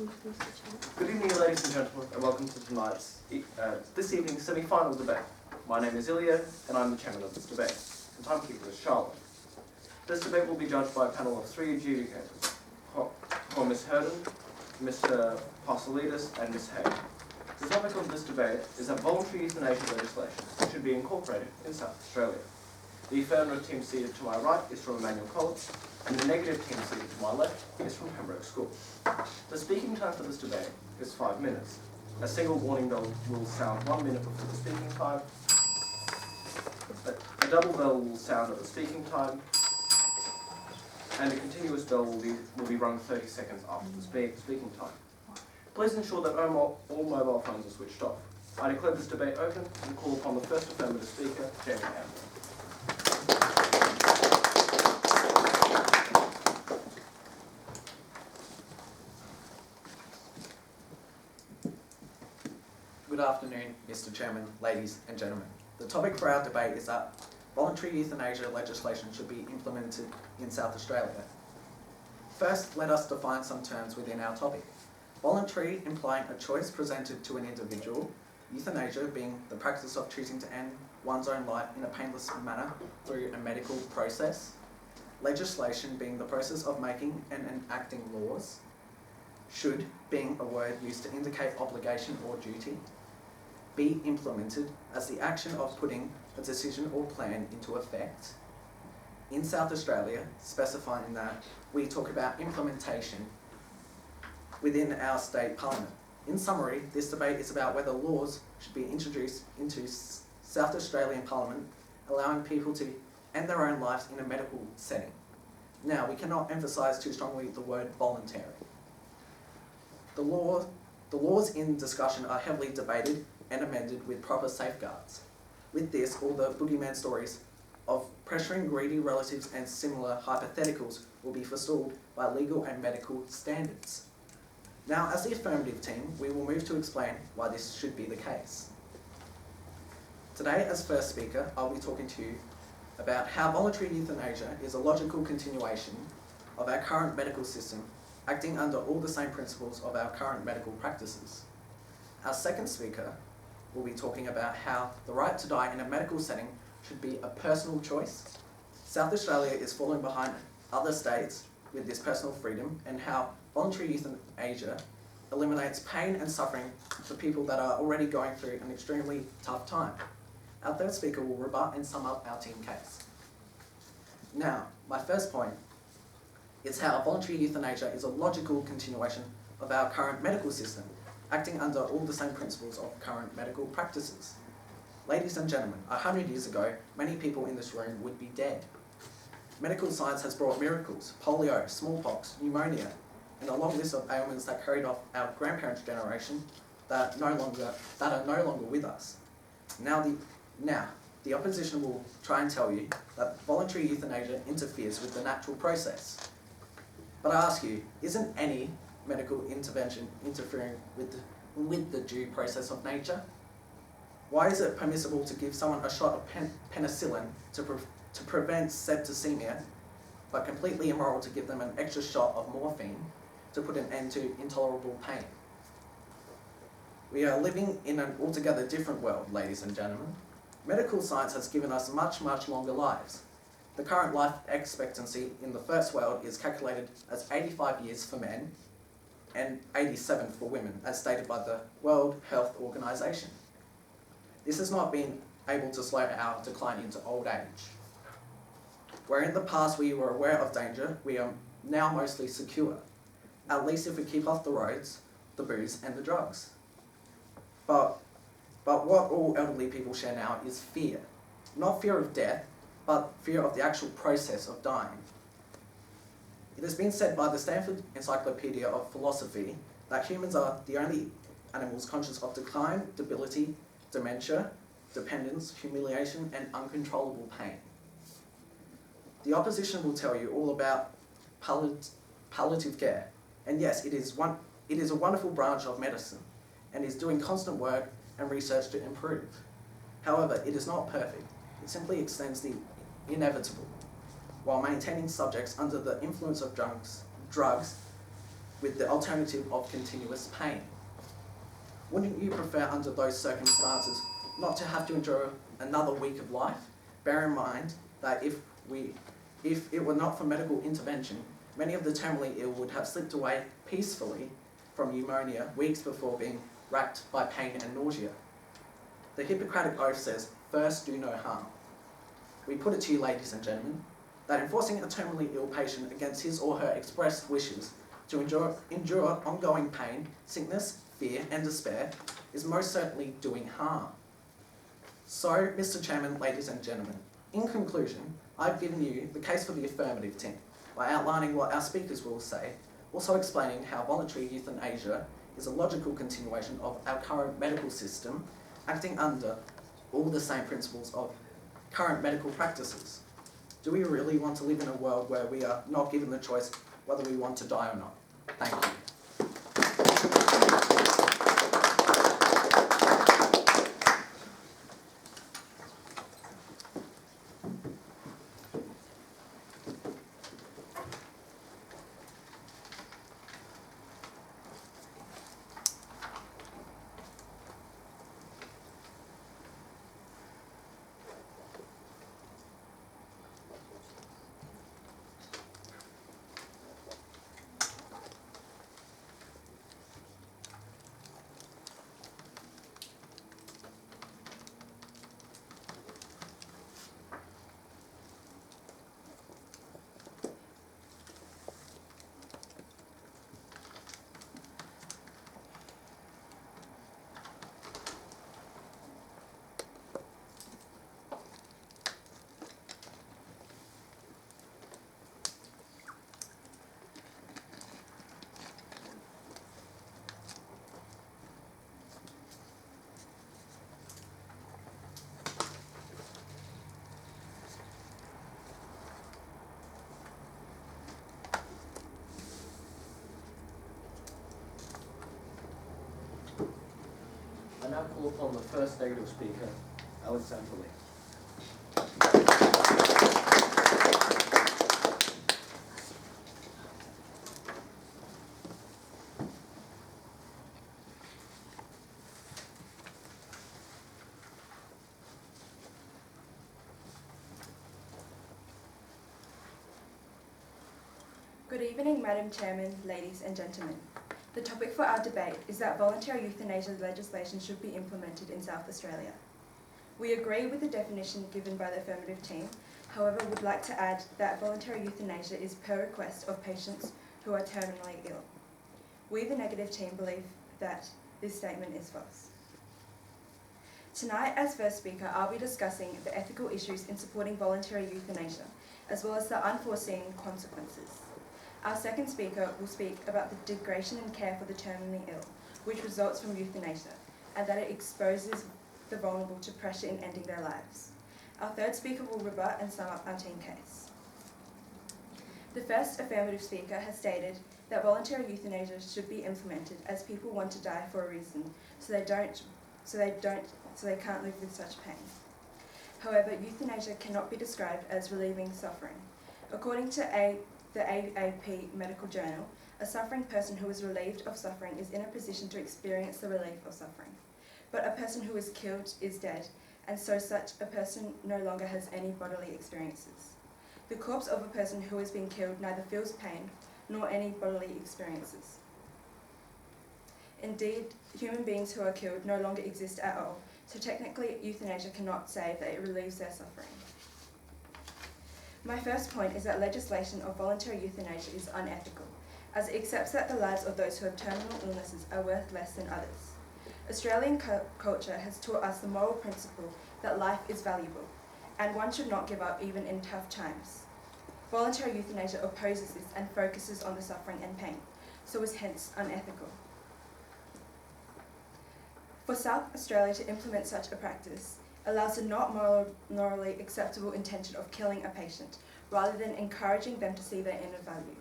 Good evening, ladies and gentlemen, and welcome to this evening's semi-final debate. My name is Ilya, and I'm the chairman of this debate. The timekeeper is Charlotte. This debate will be judged by a panel of three adjudicators, Ms. Herden, Mr. Posselidis, and Ms. Hay. The topic of this debate is that voluntary euthanasia legislation should be incorporated in South Australia. The affirmative team seated to my right is from Immanuel College, and the negative team seated to my left is from Pembroke School. The speaking time for this debate is 5 minutes. A single warning bell will sound 1 minute before the speaking time. A double bell will sound at the speaking time, and a continuous bell will be rung 30 seconds after the speaking time. Please ensure that all mobile phones are switched off. I declare this debate open and call upon the first affirmative speaker, Jamie Amber. Good afternoon, Mr. Chairman, ladies and gentlemen. The topic for our debate is that voluntary euthanasia legislation should be implemented in South Australia. First, let us define some terms within our topic. Voluntary implying a choice presented to an individual, euthanasia being the practice of choosing to end one's own life in a painless manner through a medical process, legislation being the process of making and enacting laws, should being a word used to indicate obligation or duty, be implemented as the action of putting a decision or plan into effect. In South Australia, specifying that we talk about implementation within our state parliament. In summary, this debate is about whether laws should be introduced into South Australian Parliament, allowing people to end their own lives in a medical setting. Now, we cannot emphasise too strongly the word voluntary. The laws in discussion are heavily debated and amended with proper safeguards. With this, all the boogeyman stories of pressuring greedy relatives and similar hypotheticals will be forestalled by legal and medical standards. Now, as the affirmative team, we will move to explain why this should be the case. Today, as first speaker, I'll be talking to you about how voluntary euthanasia is a logical continuation of our current medical system, acting under all the same principles of our current medical practices. Our second speaker will be talking about how the right to die in a medical setting should be a personal choice. South Australia is falling behind other states with this personal freedom, and how voluntary euthanasia eliminates pain and suffering for people that are already going through an extremely tough time. Our third speaker will rebut and sum up our team case. Now, my first point is how voluntary euthanasia is a logical continuation of our current medical system, acting under all the same principles of current medical practices. Ladies and gentlemen, 100 years ago, many people in this room would be dead. Medical science has brought miracles: polio, smallpox, pneumonia, and a long list of ailments that carried off our grandparents' generation that are no longer with us. Now the opposition will try and tell you that voluntary euthanasia interferes with the natural process. But I ask you, isn't any medical intervention interfering with the due process of nature? Why is it permissible to give someone a shot of penicillin to prevent septicemia, but completely immoral to give them an extra shot of morphine to put an end to intolerable pain? We are living in an altogether different world, ladies and gentlemen. Medical science has given us much, much longer lives. The current life expectancy in the first world is calculated as 85 years for men and 87 for women, as stated by the World Health Organization. This has not been able to slow our decline into old age. Where in the past we were aware of danger, we are now mostly secure, at least if we keep off the roads, the booze and the drugs. But what all elderly people share now is fear. Not fear of death, but fear of the actual process of dying. It has been said by the Stanford Encyclopedia of Philosophy that humans are the only animals conscious of decline, debility, dementia, dependence, humiliation, and uncontrollable pain. The opposition will tell you all about palliative care, and yes, it is a wonderful branch of medicine, and is doing constant work and research to improve. However, it is not perfect. It simply extends the inevitable, while maintaining subjects under the influence of drugs with the alternative of continuous pain. Wouldn't you prefer under those circumstances not to have to endure another week of life? Bear in mind that if it were not for medical intervention, many of the terminally ill would have slipped away peacefully from pneumonia weeks before being racked by pain and nausea. The Hippocratic Oath says, "First do no harm." We put it to you, ladies and gentlemen, that enforcing a terminally ill patient against his or her expressed wishes to endure ongoing pain, sickness, fear and despair is most certainly doing harm. So, Mr. Chairman, ladies and gentlemen, in conclusion, I've given you the case for the affirmative team by outlining what our speakers will say, also explaining how voluntary euthanasia is a logical continuation of our current medical system, acting under all the same principles of current medical practices. Do we really want to live in a world where we are not given the choice whether we want to die or not? Thank you. I now call upon the first negative speaker, Alexander Lee. Good evening, Madam Chairman, ladies and gentlemen. The topic for our debate is that voluntary euthanasia legislation should be implemented in South Australia. We agree with the definition given by the affirmative team, however would like to add that voluntary euthanasia is per request of patients who are terminally ill. We, the negative team, believe that this statement is false. Tonight, as first speaker, I'll be discussing the ethical issues in supporting voluntary euthanasia, as well as the unforeseen consequences. Our second speaker will speak about the degradation in care for the terminally ill, which results from euthanasia, and that it exposes the vulnerable to pressure in ending their lives. Our third speaker will rebut and sum up our team case. The first affirmative speaker has stated that voluntary euthanasia should be implemented as people want to die for a reason, so they can't live with such pain. However, euthanasia cannot be described as relieving suffering. According to the AAP Medical Journal, a suffering person who is relieved of suffering is in a position to experience the relief of suffering. But a person who is killed is dead, and so such a person no longer has any bodily experiences. The corpse of a person who has been killed neither feels pain nor any bodily experiences. Indeed, human beings who are killed no longer exist at all, so technically euthanasia cannot say that it relieves their suffering. My first point is that legislation of voluntary euthanasia is unethical, as it accepts that the lives of those who have terminal illnesses are worth less than others. Australian culture has taught us the moral principle that life is valuable, and one should not give up even in tough times. Voluntary euthanasia opposes this and focuses on the suffering and pain, so is hence unethical. For South Australia to implement such a practice allows the not morally acceptable intention of killing a patient, rather than encouraging them to see their inner value.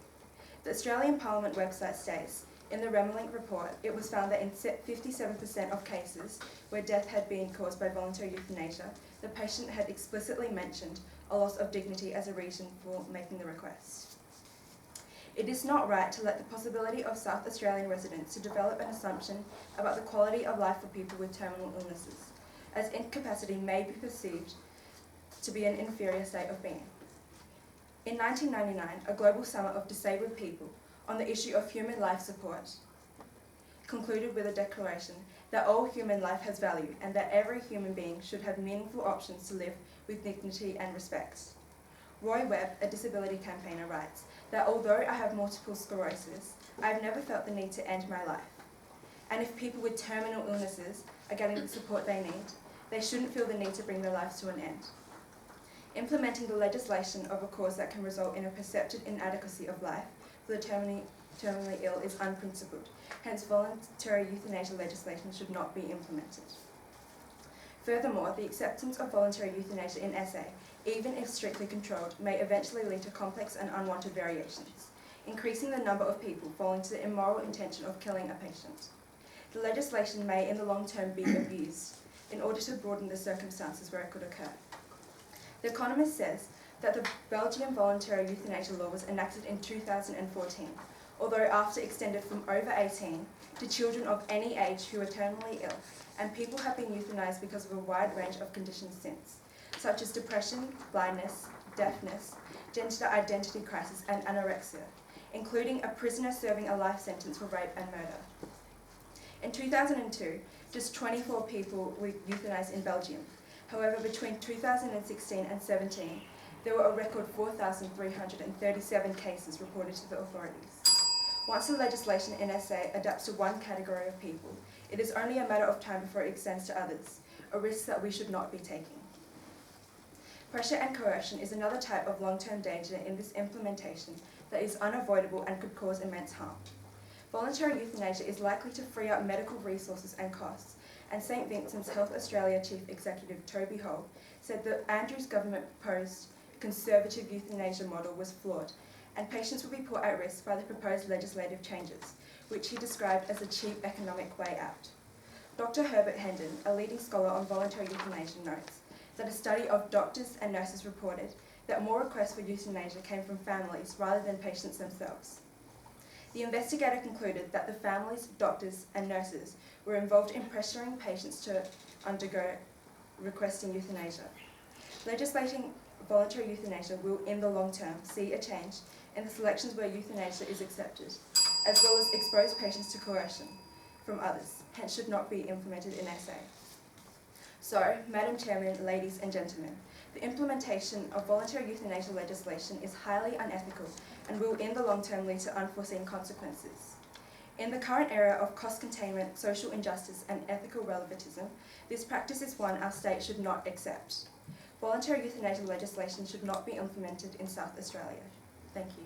The Australian Parliament website states, in the Remlink report, it was found that in 57% of cases where death had been caused by voluntary euthanasia, the patient had explicitly mentioned a loss of dignity as a reason for making the request. It is not right to let the possibility of South Australian residents to develop an assumption about the quality of life for people with terminal illnesses, as incapacity may be perceived to be an inferior state of being. In 1999, a global summit of disabled people on the issue of human life support concluded with a declaration that all human life has value and that every human being should have meaningful options to live with dignity and respect. Roy Webb, a disability campaigner, writes that although I have multiple sclerosis, I have never felt the need to end my life. And if people with terminal illnesses are getting the support they need, they shouldn't feel the need to bring their lives to an end. Implementing the legislation of a cause that can result in a perceived inadequacy of life for the terminally ill is unprincipled. Hence, voluntary euthanasia legislation should not be implemented. Furthermore, the acceptance of voluntary euthanasia in SA, even if strictly controlled, may eventually lead to complex and unwanted variations, increasing the number of people falling to the immoral intention of killing a patient. The legislation may in the long term be abused in order to broaden the circumstances where it could occur. The Economist says that the Belgian voluntary euthanasia law was enacted in 2014, although after extended from over 18 to children of any age who are terminally ill, and people have been euthanized because of a wide range of conditions since, such as depression, blindness, deafness, gender identity crisis, and anorexia, including a prisoner serving a life sentence for rape and murder. In 2002, just 24 people were euthanized in Belgium. However, between 2016 and 17, there were a record 4,337 cases reported to the authorities. Once the legislation in SA adapts to one category of people, it is only a matter of time before it extends to others, a risk that we should not be taking. Pressure and coercion is another type of long-term danger in this implementation that is unavoidable and could cause immense harm. Voluntary euthanasia is likely to free up medical resources and costs, and St Vincent's Health Australia Chief Executive Toby Hull said that Andrews' government proposed conservative euthanasia model was flawed, and patients would be put at risk by the proposed legislative changes, which he described as a cheap economic way out. Dr. Herbert Hendon, a leading scholar on voluntary euthanasia, notes that a study of doctors and nurses reported that more requests for euthanasia came from families rather than patients themselves. The investigator concluded that the families, doctors, and nurses were involved in pressuring patients to undergo requesting euthanasia. Legislating voluntary euthanasia will, in the long term, see a change in the selections where euthanasia is accepted, as well as expose patients to coercion from others, hence should not be implemented in SA. So, Madam Chairman, ladies and gentlemen, the implementation of voluntary euthanasia legislation is highly unethical and will in the long term lead to unforeseen consequences. In the current era of cost containment, social injustice and ethical relativism, this practice is one our state should not accept. Voluntary euthanasia legislation should not be implemented in South Australia. Thank you.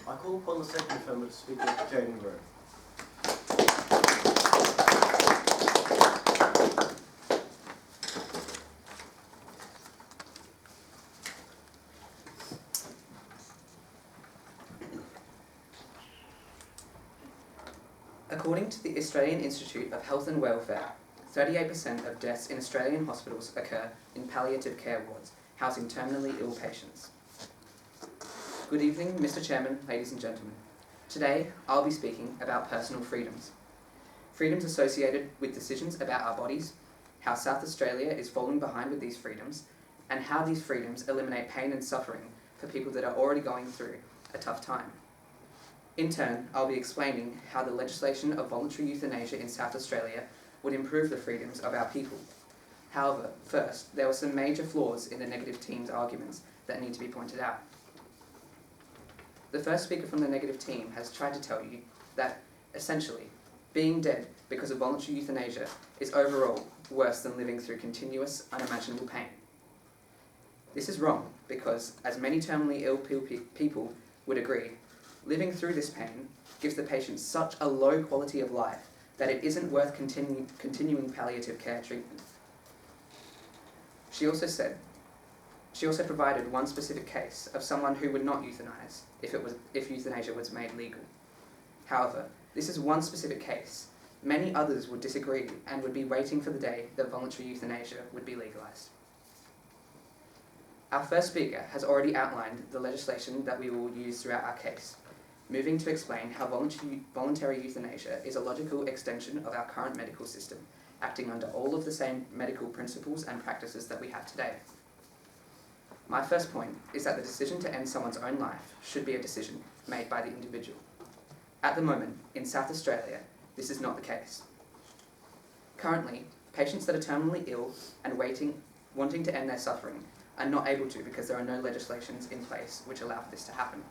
I call upon the second affirmative speaker, Jane Grove. An According to the Australian Institute of Health and Welfare, 38% of deaths in Australian hospitals occur in palliative care wards, housing terminally ill patients. Good evening, Mr. Chairman, ladies and gentlemen. Today, I'll be speaking about personal freedoms. Freedoms associated with decisions about our bodies, how South Australia is falling behind with these freedoms, and how these freedoms eliminate pain and suffering for people that are already going through a tough time. In turn, I'll be explaining how the legislation of voluntary euthanasia in South Australia would improve the freedoms of our people. However, first, there were some major flaws in the negative team's arguments that need to be pointed out. The first speaker from the negative team has tried to tell you that, essentially, being dead because of voluntary euthanasia is overall worse than living through continuous, unimaginable pain. This is wrong because, as many terminally ill people would agree, living through this pain gives the patient such a low quality of life that it isn't worth continuing palliative care treatment. She also provided one specific case of someone who would not euthanize if euthanasia was made legal. However, this is one specific case. Many others would disagree and would be waiting for the day that voluntary euthanasia would be legalized. Our first speaker has already outlined the legislation that we will use throughout our case, moving to explain how voluntary euthanasia is a logical extension of our current medical system, acting under all of the same medical principles and practices that we have today. My first point is that the decision to end someone's own life should be a decision made by the individual. At the moment, in South Australia, this is not the case. Currently, patients that are terminally ill and wanting to end their suffering are not able to because there are no legislations in place which allow for this to happen.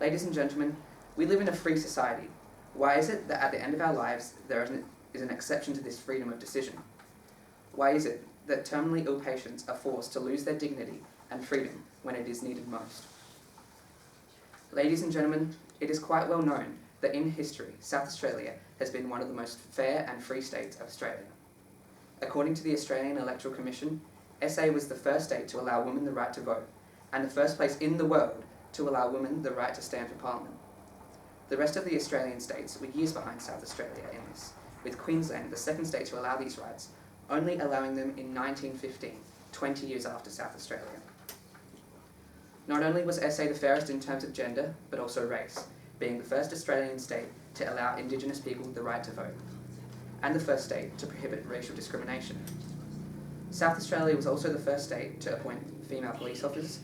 Ladies and gentlemen, we live in a free society. Why is it that at the end of our lives there is an exception to this freedom of decision? Why is it that terminally ill patients are forced to lose their dignity and freedom when it is needed most? Ladies and gentlemen, it is quite well known that in history, South Australia has been one of the most fair and free states of Australia. According to the Australian Electoral Commission, SA was the first state to allow women the right to vote, and the first place in the world to allow women the right to stand for Parliament. The rest of the Australian states were years behind South Australia in this, with Queensland the second state to allow these rights, only allowing them in 1915, 20 years after South Australia. Not only was SA the fairest in terms of gender, but also race, being the first Australian state to allow Indigenous people the right to vote, and the first state to prohibit racial discrimination. South Australia was also the first state to appoint female police officers,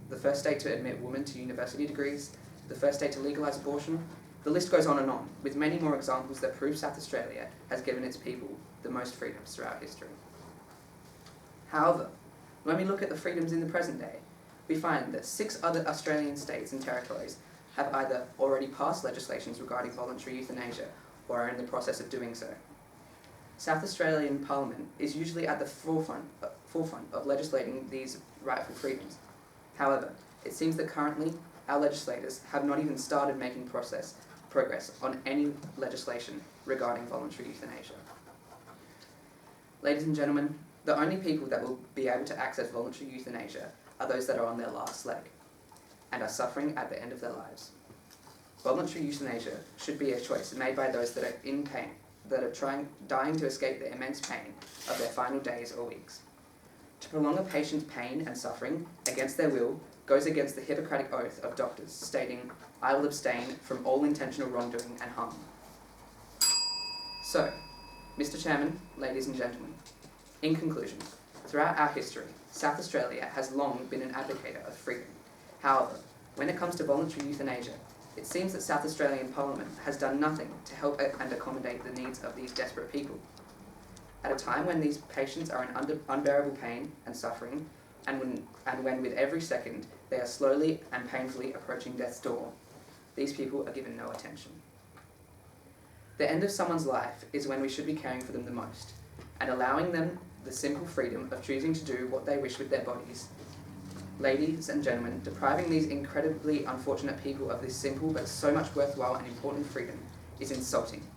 the first state to admit women to university degrees, the first state to legalise abortion. The list goes on, with many more examples that prove South Australia has given its people the most freedoms throughout history. However, when we look at the freedoms in the present day, we find that 6 other Australian states and territories have either already passed legislations regarding voluntary euthanasia or are in the process of doing so. South Australian Parliament is usually at the forefront of legislating these rightful freedoms. However, it seems that currently our legislators have not even started making progress on any legislation regarding voluntary euthanasia. Ladies and gentlemen, the only people that will be able to access voluntary euthanasia are those that are on their last leg and are suffering at the end of their lives. Voluntary euthanasia should be a choice made by those that are in pain, that are dying to escape the immense pain of their final days or weeks. To prolong a patient's pain and suffering against their will goes against the Hippocratic oath of doctors, stating, "I will abstain from all intentional wrongdoing and harm." So, Mr. Chairman, ladies and gentlemen, in conclusion, throughout our history, South Australia has long been an advocate of freedom. However, when it comes to voluntary euthanasia, it seems that South Australian Parliament has done nothing to help and accommodate the needs of these desperate people. At a time when these patients are in unbearable pain and suffering, and when with every second they are slowly and painfully approaching death's door, these people are given no attention. The end of someone's life is when we should be caring for them the most, and allowing them the simple freedom of choosing to do what they wish with their bodies. Ladies and gentlemen, depriving these incredibly unfortunate people of this simple but so much worthwhile and important freedom is insulting.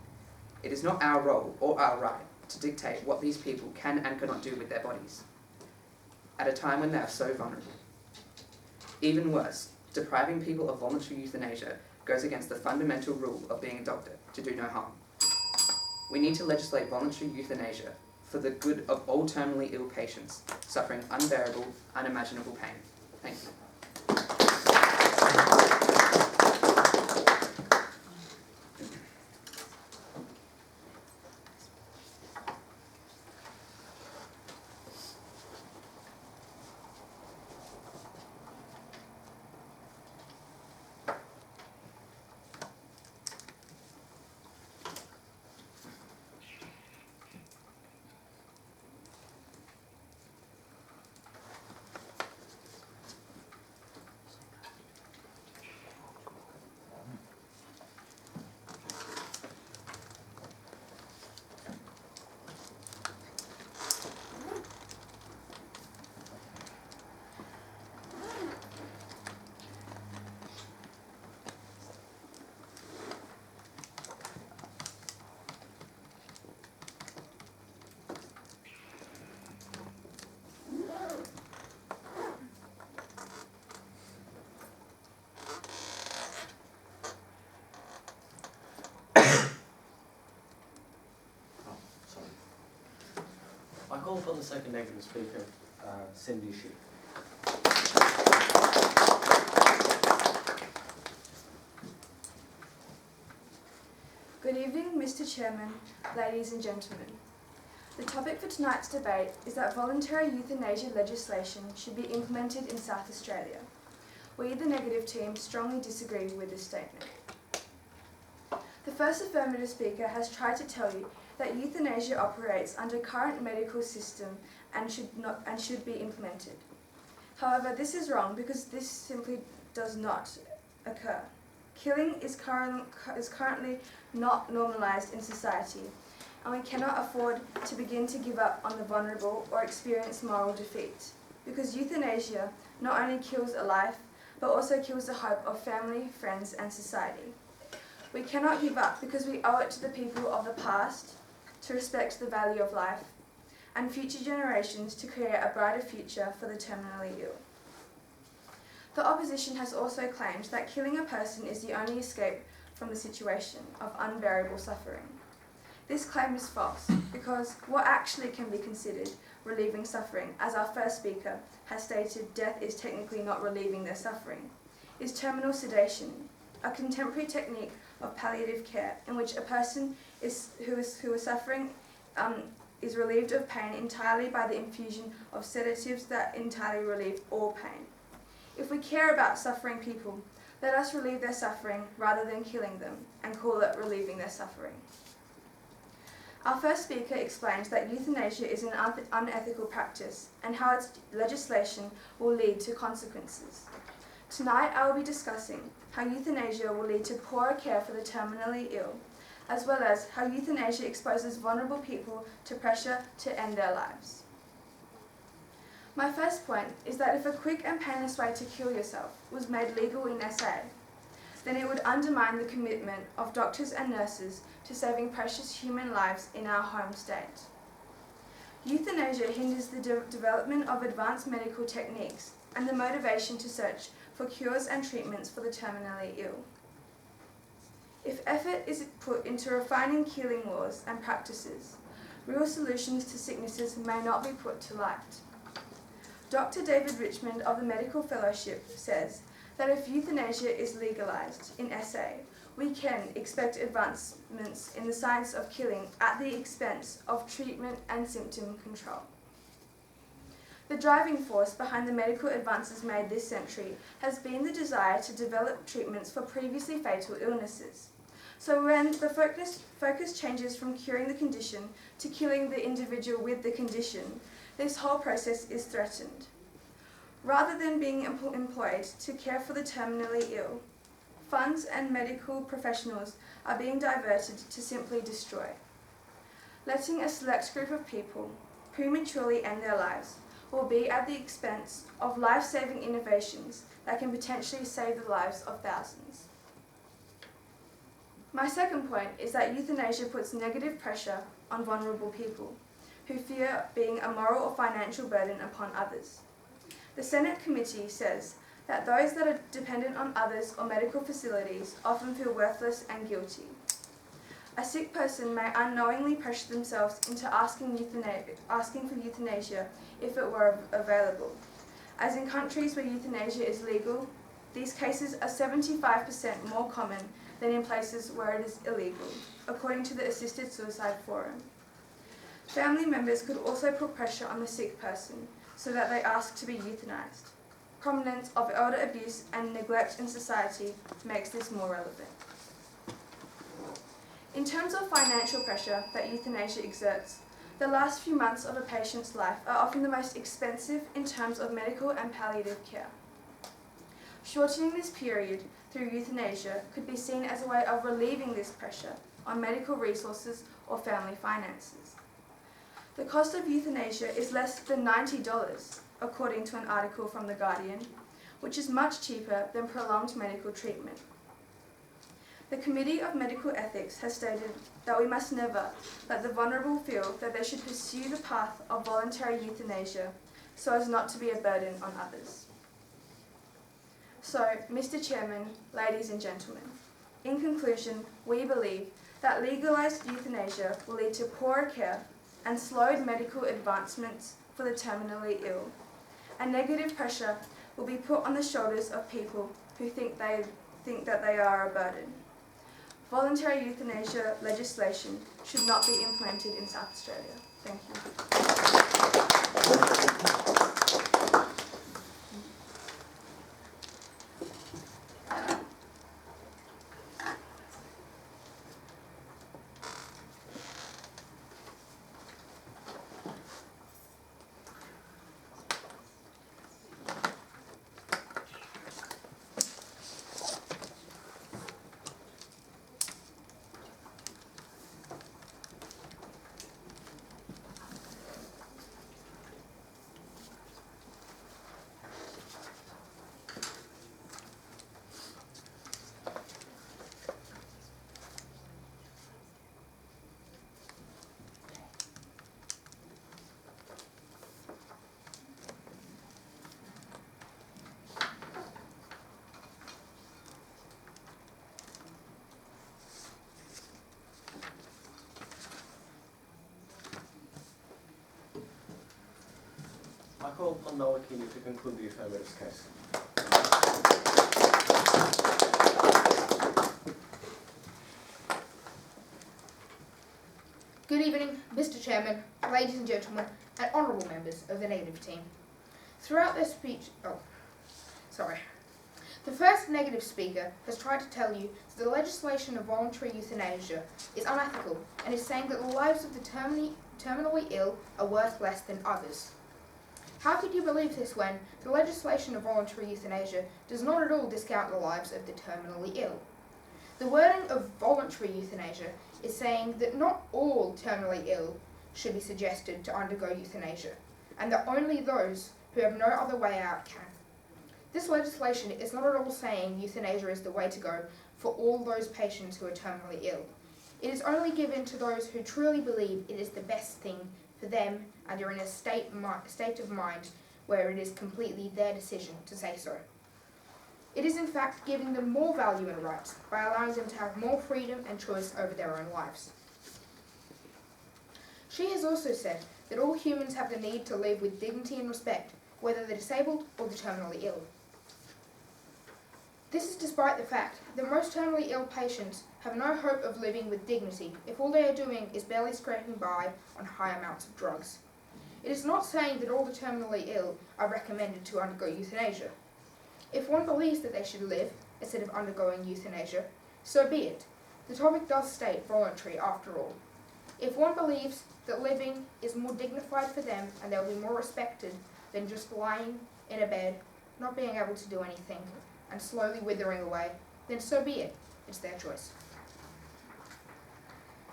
It is not our role or our right to dictate what these people can and cannot do with their bodies, at a time when they are so vulnerable. Even worse, depriving people of voluntary euthanasia goes against the fundamental rule of being a doctor, to do no harm. We need to legislate voluntary euthanasia for the good of all terminally ill patients suffering unbearable, unimaginable pain. Thank you. I call upon the second negative speaker, Cindy Shi. Good evening, Mr. Chairman, ladies and gentlemen. The topic for tonight's debate is that voluntary euthanasia legislation should be implemented in South Australia. We, the negative team, strongly disagree with this statement. The first affirmative speaker has tried to tell you that euthanasia operates under current medical system and should be implemented. However, this is wrong because this simply does not occur. Killing is currently not normalised in society, and we cannot afford to begin to give up on the vulnerable or experience moral defeat, because euthanasia not only kills a life, but also kills the hope of family, friends and society. We cannot give up because we owe it to the people of the past to respect the value of life, and future generations to create a brighter future for the terminally ill. The opposition has also claimed that killing a person is the only escape from the situation of unbearable suffering. This claim is false, because what actually can be considered relieving suffering, as our first speaker has stated, death is technically not relieving their suffering, is terminal sedation, a contemporary technique of palliative care in which a person who is suffering is relieved of pain entirely by the infusion of sedatives that entirely relieve all pain. If we care about suffering people, let us relieve their suffering rather than killing them, and call it relieving their suffering. Our first speaker explains that euthanasia is an unethical practice and how its legislation will lead to consequences. Tonight I will be discussing how euthanasia will lead to poorer care for the terminally ill, as well as how euthanasia exposes vulnerable people to pressure to end their lives. My first point is that if a quick and painless way to kill yourself was made legal in SA, then it would undermine the commitment of doctors and nurses to saving precious human lives in our home state. Euthanasia hinders the development of advanced medical techniques and the motivation to search for cures and treatments for the terminally ill. If effort is put into refining killing laws and practices, real solutions to sicknesses may not be put to light. Dr. David Richmond of the Medical Fellowship says that if euthanasia is legalised in SA, we can expect advancements in the science of killing at the expense of treatment and symptom control. The driving force behind the medical advances made this century has been the desire to develop treatments for previously fatal illnesses. So when the focus changes from curing the condition to killing the individual with the condition, this whole process is threatened. Rather than being employed to care for the terminally ill, funds and medical professionals are being diverted to simply destroy. Letting a select group of people prematurely end their lives will be at the expense of life-saving innovations that can potentially save the lives of thousands. My second point is that euthanasia puts negative pressure on vulnerable people who fear being a moral or financial burden upon others. The Senate committee says that those that are dependent on others or medical facilities often feel worthless and guilty. A sick person may unknowingly pressure themselves into asking for euthanasia if it were available. As in countries where euthanasia is legal, these cases are 75% more common than in places where it is illegal, according to the Assisted Suicide Forum. Family members could also put pressure on the sick person so that they ask to be euthanized. Prominence of elder abuse and neglect in society makes this more relevant. In terms of financial pressure that euthanasia exerts, the last few months of a patient's life are often the most expensive in terms of medical and palliative care. Shortening this period through euthanasia could be seen as a way of relieving this pressure on medical resources or family finances. The cost of euthanasia is less than $90, according to an article from The Guardian, which is much cheaper than prolonged medical treatment. The Committee of Medical Ethics has stated that we must never let the vulnerable feel that they should pursue the path of voluntary euthanasia so as not to be a burden on others. So, Mr. Chairman, ladies and gentlemen, in conclusion, we believe that legalised euthanasia will lead to poorer care and slowed medical advancements for the terminally ill, and negative pressure will be put on the shoulders of people who think that they are a burden. Voluntary euthanasia legislation should not be implemented in South Australia. Thank you. I call upon Noah Keeley to conclude the affirmative case. Good evening, Mr. Chairman, ladies and gentlemen, and honourable members of the negative team. Throughout their speech, the first negative speaker has tried to tell you that the legislation of voluntary euthanasia is unethical and is saying that the lives of the terminally ill are worth less than others. How could you believe this when the legislation of voluntary euthanasia does not at all discount the lives of the terminally ill? The wording of voluntary euthanasia is saying that not all terminally ill should be suggested to undergo euthanasia, and that only those who have no other way out can. This legislation is not at all saying euthanasia is the way to go for all those patients who are terminally ill. It is only given to those who truly believe it is the best thing for them and are in a state of mind where it is completely their decision to say so. It is in fact giving them more value and rights by allowing them to have more freedom and choice over their own lives. She has also said that all humans have the need to live with dignity and respect, whether they're disabled or the terminally ill. This is despite the fact that most terminally ill patients have no hope of living with dignity if all they are doing is barely scraping by on high amounts of drugs. It is not saying that all the terminally ill are recommended to undergo euthanasia. If one believes that they should live instead of undergoing euthanasia, so be it. The topic does state voluntary after all. If one believes that living is more dignified for them and they'll be more respected than just lying in a bed, not being able to do anything, and slowly withering away, then so be it. It's their choice.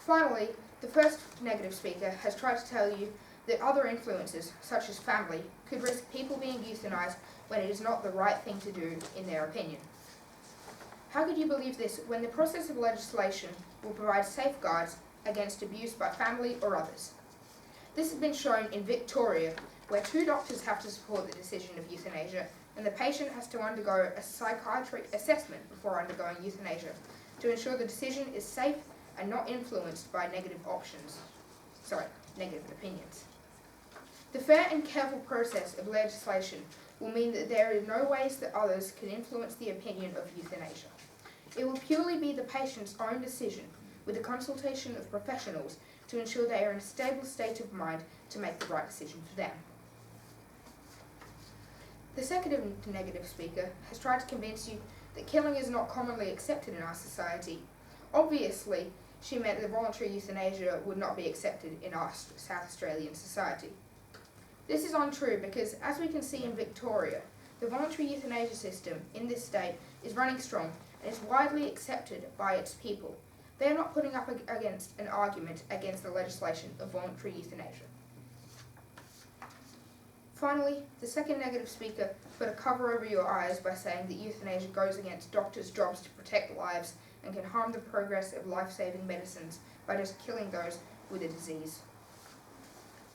Finally, the first negative speaker has tried to tell you that other influences, such as family, could risk people being euthanized when it is not the right thing to do, in their opinion. How could you believe this when the process of legislation will provide safeguards against abuse by family or others? This has been shown in Victoria, where 2 doctors have to support the decision of euthanasia and the patient has to undergo a psychiatric assessment before undergoing euthanasia to ensure the decision is safe and not influenced by negative opinions. The fair and careful process of legislation will mean that there are no ways that others can influence the opinion of euthanasia. It will purely be the patient's own decision, with the consultation of professionals to ensure they are in a stable state of mind to make the right decision for them. The second negative speaker has tried to convince you that killing is not commonly accepted in our society. Obviously, she meant that voluntary euthanasia would not be accepted in our South Australian society. This is untrue because, as we can see in Victoria, the voluntary euthanasia system in this state is running strong and is widely accepted by its people. They are not putting up against an argument against the legislation of voluntary euthanasia. Finally, the second negative speaker put a cover over your eyes by saying that euthanasia goes against doctors' jobs to protect lives and can harm the progress of life-saving medicines by just killing those with a disease.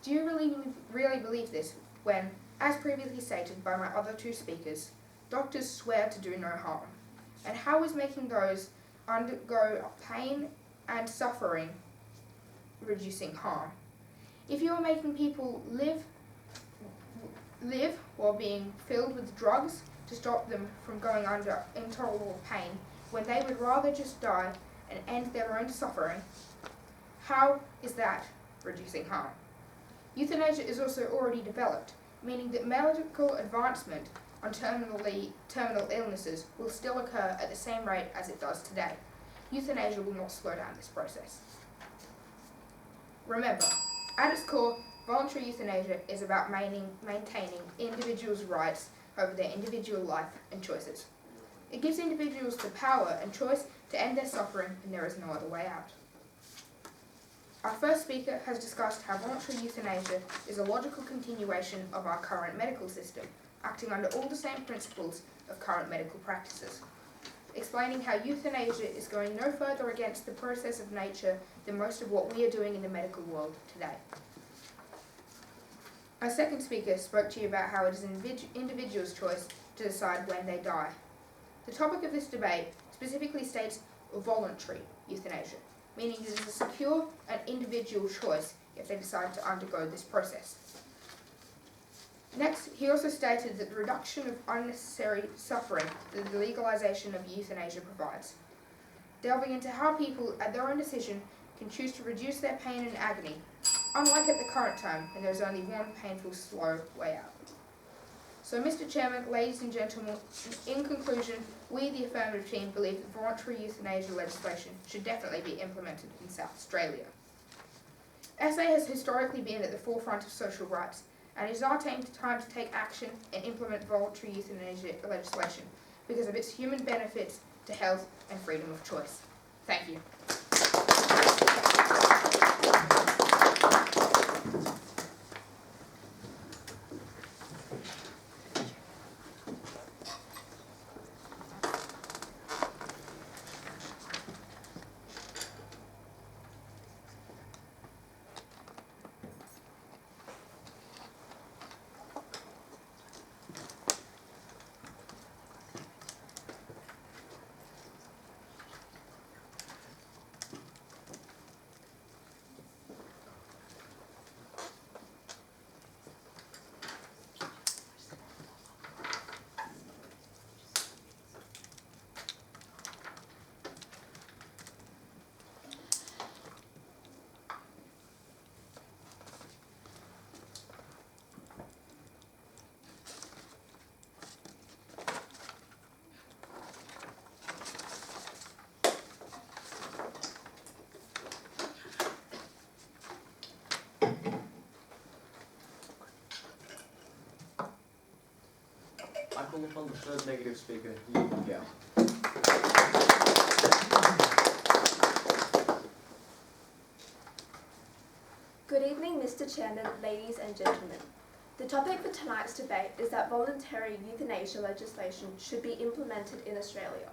Do you really believe this when, as previously stated by my other two speakers, doctors swear to do no harm? And how is making those undergo pain and suffering reducing harm? If you are making people live while being filled with drugs to stop them from going under intolerable pain when they would rather just die and end their own suffering, how is that reducing harm? Euthanasia is also already developed, meaning that medical advancement on terminal illnesses will still occur at the same rate as it does today. Euthanasia will not slow down this process. Remember, at its core, voluntary euthanasia is about maintaining individuals' rights over their individual life and choices. It gives individuals the power and choice to end their suffering, and there is no other way out. Our first speaker has discussed how voluntary euthanasia is a logical continuation of our current medical system, acting under all the same principles of current medical practices, explaining how euthanasia is going no further against the process of nature than most of what we are doing in the medical world today. Our second speaker spoke to you about how it is an individual's choice to decide when they die. The topic of this debate specifically states voluntary euthanasia, meaning it is a secure and individual choice if they decide to undergo this process. Next, he also stated that the reduction of unnecessary suffering that the legalisation of euthanasia provides, delving into how people, at their own decision, can choose to reduce their pain and agony, unlike at the current time when there is only one painful, slow way out. So, Mr. Chairman, ladies and gentlemen, in conclusion, we, the affirmative team, believe that voluntary euthanasia legislation should definitely be implemented in South Australia. SA has historically been at the forefront of social rights, and it is our time to take action and implement voluntary euthanasia legislation because of its human benefits to health and freedom of choice. Thank you. I call upon the third negative speaker, Immanuel. Good evening, Mr. Chairman, ladies and gentlemen. The topic for tonight's debate is that voluntary euthanasia legislation should be implemented in Australia.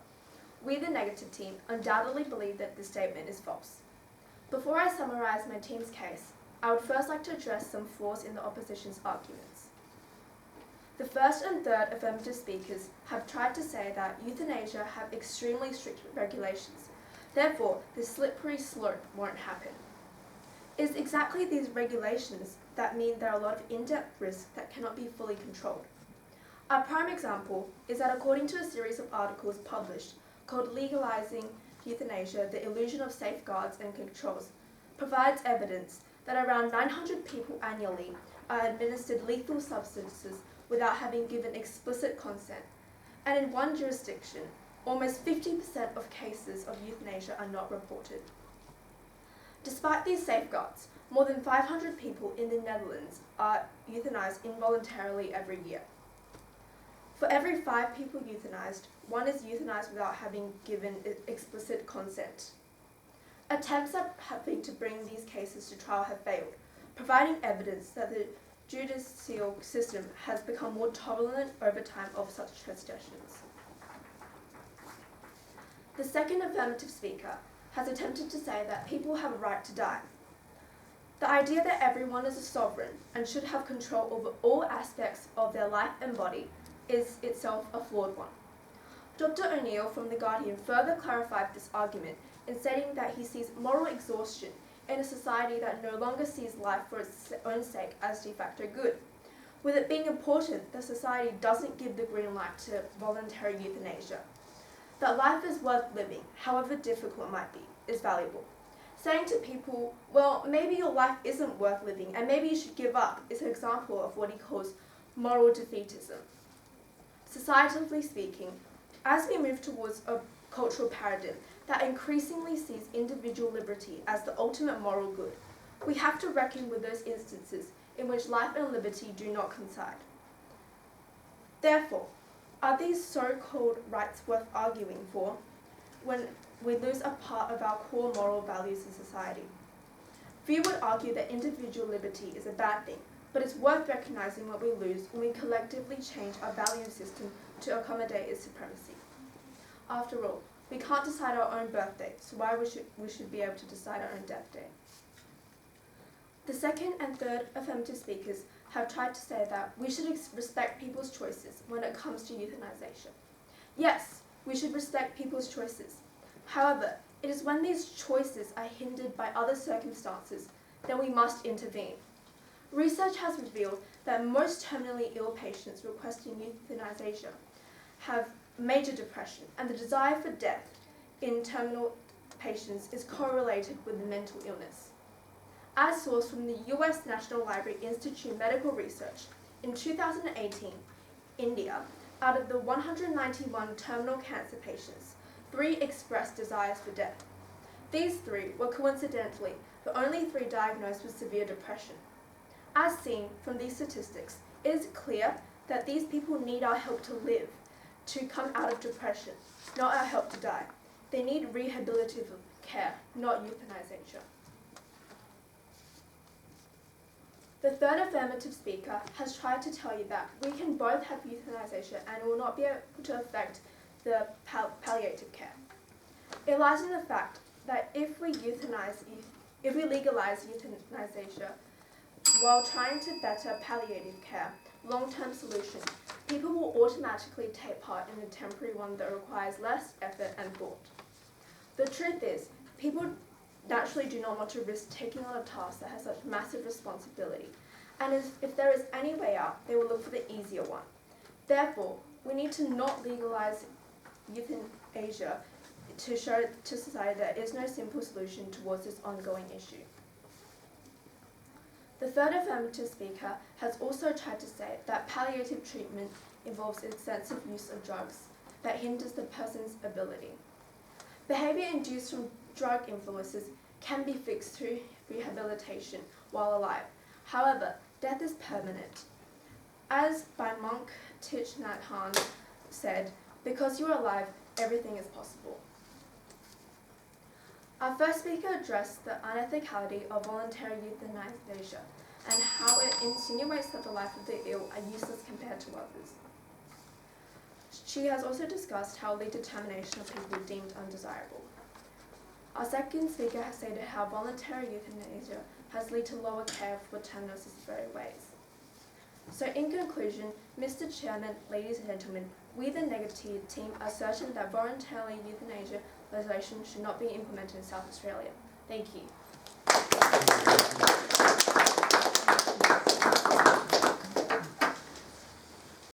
We, the negative team, undoubtedly believe that this statement is false. Before I summarise my team's case, I would first like to address some flaws in the opposition's arguments. The first and third affirmative speakers have tried to say that euthanasia have extremely strict regulations. Therefore, the slippery slope won't happen. It's exactly these regulations that mean there are a lot of in-depth risks that cannot be fully controlled. A prime example is that according to a series of articles published called Legalizing Euthanasia, the Illusion of Safeguards and Controls, provides evidence that around 900 people annually are administered lethal substances without having given explicit consent. And in one jurisdiction, almost 50% of cases of euthanasia are not reported. Despite these safeguards, more than 500 people in the Netherlands are euthanized involuntarily every year. For every 5 people euthanized, 1 is euthanized without having given explicit consent. Attempts at having to bring these cases to trial have failed, providing evidence that the judicial system has become more tolerant over time of such transgressions. The second affirmative speaker has attempted to say that people have a right to die. The idea that everyone is a sovereign and should have control over all aspects of their life and body is itself a flawed one. Dr. O'Neill from The Guardian further clarified this argument in stating that he sees moral exhaustion in a society that no longer sees life for its own sake as de facto good. With it being important that society doesn't give the green light to voluntary euthanasia. That life is worth living, however difficult it might be, is valuable. Saying to people, well, maybe your life isn't worth living and maybe you should give up, is an example of what he calls moral defeatism. Societally speaking, as we move towards a cultural paradigm that increasingly sees individual liberty as the ultimate moral good, we have to reckon with those instances in which life and liberty do not coincide. Therefore, are these so-called rights worth arguing for when we lose a part of our core moral values in society? Few would argue that individual liberty is a bad thing, but it's worth recognizing what we lose when we collectively change our value system to accommodate its supremacy. After all, we can't decide our own birthday, so why we should be able to decide our own death day. The second and third affirmative speakers have tried to say that we should respect people's choices when it comes to euthanization. Yes, we should respect people's choices. However, it is when these choices are hindered by other circumstances that we must intervene. Research has revealed that most terminally ill patients requesting euthanasia have major depression, and the desire for death in terminal patients is correlated with mental illness. As sourced from the US National Library Institute Medical Research, in 2018, India, out of the 191 terminal cancer patients, 3 expressed desires for death. These 3 were coincidentally the only 3 diagnosed with severe depression. As seen from these statistics, it is clear that these people need our help to live, to come out of depression, not our help to die. They need rehabilitative care, not euthanization. The third affirmative speaker has tried to tell you that we can both have euthanization and it will not be able to affect the palliative care. It lies in the fact that if we legalize euthanasia while trying to better palliative care, long-term solution, people will automatically take part in a temporary one that requires less effort and thought. The truth is, people naturally do not want to risk taking on a task that has such massive responsibility, and if there is any way out, they will look for the easier one. Therefore, we need to not legalize euthanasia to show to society that there is no simple solution towards this ongoing issue. The third affirmative speaker has also tried to say that palliative treatment involves extensive use of drugs that hinders the person's ability. Behaviour induced from drug influences can be fixed through rehabilitation while alive. However, death is permanent. As by monk Thich Nhat Hanh said, because you are alive, everything is possible. Our first speaker addressed the unethicality of voluntary euthanasia and how it insinuates that the life of the ill are useless compared to others. She has also discussed how late determination of people deemed undesirable. Our second speaker has stated how voluntary euthanasia has led to lower care for terminal very ways. So in conclusion, Mr. Chairman, ladies and gentlemen, we the negative team are certain that voluntary euthanasia legislation should not be implemented in South Australia. Thank you.